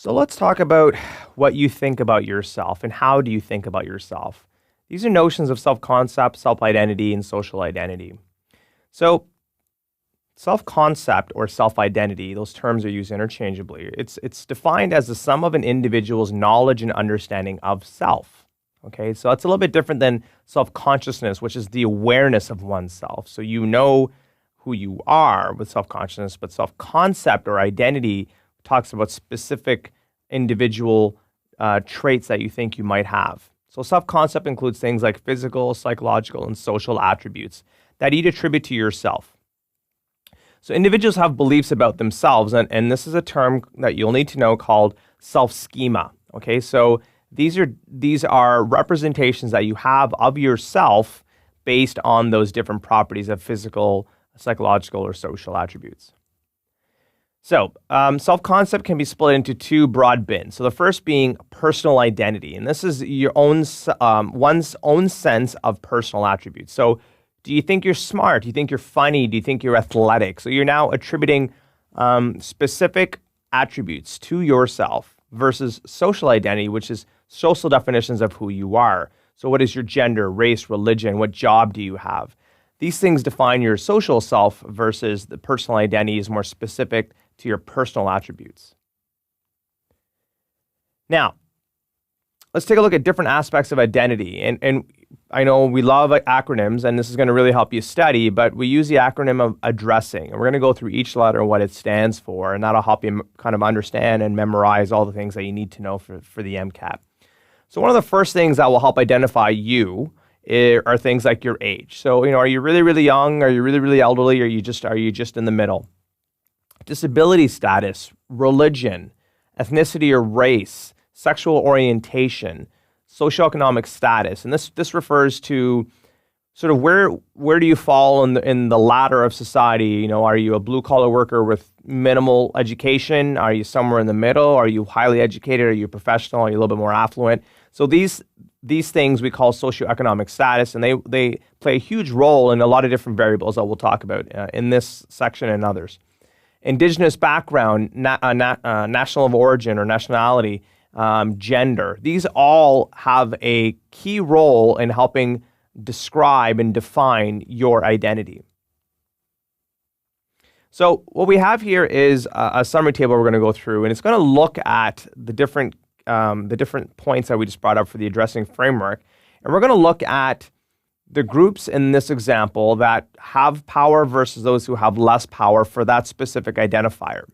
So let's talk about what you think about yourself and how do you think about yourself. These are notions of self-concept, self-identity, and social identity. So self-concept or self-identity, those terms are used interchangeably. It's defined as the sum of an individual's knowledge and understanding of self. Okay, so that's a little bit different than self-consciousness, which is the awareness of oneself. So you know who you are with self-consciousness, but self-concept or identity talks about specific individual traits that you think you might have. So self-concept includes things like physical, psychological, and social attributes that you'd attribute to yourself. So individuals have beliefs about themselves, and this is a term that you'll need to know called self-schema. Okay, so these are representations that you have of yourself based on those different properties of physical, psychological, or social attributes. So self-concept can be split into two broad bins. So the first being personal identity, and this is your own one's own sense of personal attributes. So do you think you're smart? Do you think you're funny? Do you think you're athletic? So you're now attributing specific attributes to yourself versus social identity, which is social definitions of who you are. So what is your gender, race, religion? What job do you have? These things define your social self versus the personal identity is more specific to your personal attributes. Now, let's take a look at different aspects of identity. And I know we love acronyms, and this is going to really help you study, but we use the acronym of addressing. And we're going to go through each letter and what it stands for, and that'll help you kind of understand and memorize all the things that you need to know for the MCAT. So one of the first things that will help identify you are things like your age. So, are you really, really young? Are you really, really elderly? Or are you just in the middle? Disability status, religion, ethnicity or race, sexual orientation, socioeconomic status. And this refers to sort of where do you fall in the ladder of society? Are you a blue-collar worker with minimal education? Are you somewhere in the middle? Are you highly educated? Are you professional? Are you a little bit more affluent? So these things we call socioeconomic status, and they play a huge role in a lot of different variables that we'll talk about in this section and others. Indigenous background, national of origin or nationality, gender. These all have a key role in helping describe and define your identity. So what we have here is a summary table we're going to go through, and it's going to look at the different points that we just brought up for the addressing framework. And we're going to look at the groups in this example that have power versus those who have less power for that specific identifier.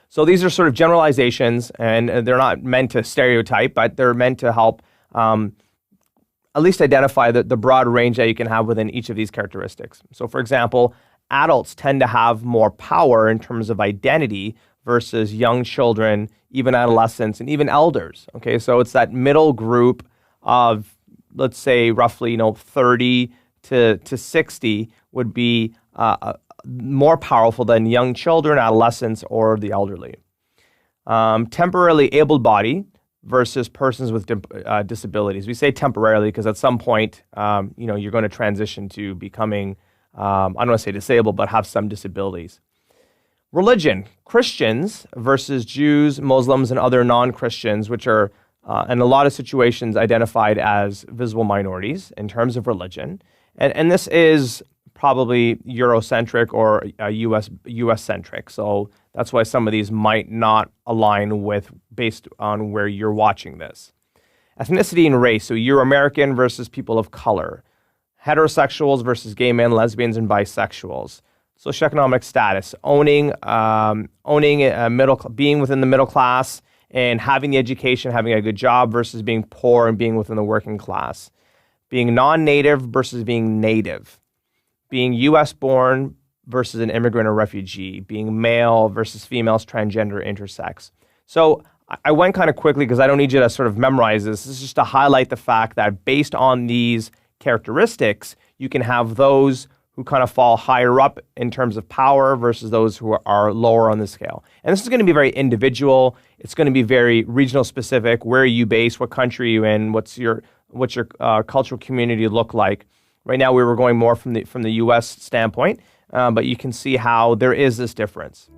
So these are sort of generalizations, and they're not meant to stereotype, but they're meant to help at least identify the broad range that you can have within each of these characteristics. So for example, adults tend to have more power in terms of identity versus young children, even adolescents, and even elders. Okay, so it's that middle group of, let's say, roughly 30 to 60 would be more powerful than young children, adolescents, or the elderly. Temporarily able-bodied versus persons with disabilities. We say temporarily because at some point, you're going to transition to becoming, I don't want to say disabled, but have some disabilities. Religion, Christians versus Jews, Muslims, and other non-Christians, which are in a lot of situations identified as visible minorities in terms of religion. And this is probably Eurocentric or US-centric. So that's why some of these might not align with based on where you're watching this. Ethnicity and race, so Euro-American versus people of color. Heterosexuals versus gay men, lesbians, and bisexuals. Socioeconomic status, owning being within the middle class and having the education, having a good job versus being poor and being within the working class. Being non-native versus being native. Being U.S.-born versus an immigrant or refugee. Being male versus females, transgender, intersex. So I went kind of quickly because I don't need you to sort of memorize this. This is just to highlight the fact that based on these characteristics, you can have those who kind of fall higher up in terms of power versus those who are lower on the scale. And this is going to be very individual. It's going to be very regional specific. Where are you based? What country are you in? What's your cultural community look like? Right now, we were going more from the U.S. standpoint, but you can see how there is this difference.